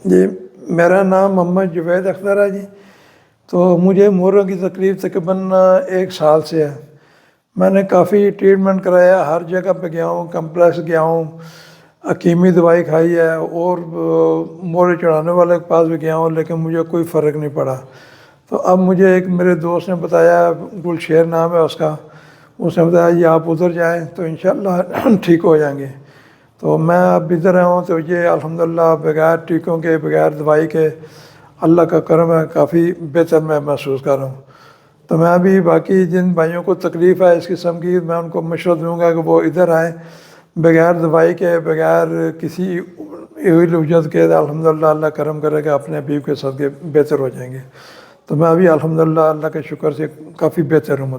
جی میرا نام محمد جوید اختر ہے جی۔ تو مجھے موروں کی تکلیف تقریباً 1 سال سے ہے۔ میں نے کافی ٹریٹمنٹ کرایا، ہر جگہ پہ گیا ہوں، کمپلیکس گیا ہوں، حکیمی دوائی کھائی ہے، اور مورے چڑھانے والے کے پاس بھی گیا ہوں، لیکن مجھے کوئی فرق نہیں پڑا۔ تو اب مجھے ایک میرے دوست نے بتایا، گلشیر نام ہے اس کا، اس نے بتایا یہ آپ ادھر جائیں تو انشاءاللہ ٹھیک ہو جائیں گے۔ تو میں اب ادھر آیا ہوں تو یہ الحمدللہ بغیر ٹیکوں کے، بغیر دوائی کے، اللہ کا کرم ہے، کافی بہتر میں محسوس کر رہا ہوں۔ تو میں ابھی باقی جن بھائیوں کو تکلیف ہے اس قسم کی، میں ان کو مشورہ دوں گا کہ وہ ادھر آئیں، بغیر دوائی کے، بغیر کسی وجود کے، الحمدللہ اللہ کرم کرے گا، اپنے حبیب کے صدقے بہتر ہو جائیں گے۔ تو میں ابھی الحمدللہ اللہ کے شکر سے کافی بہتر ہوں۔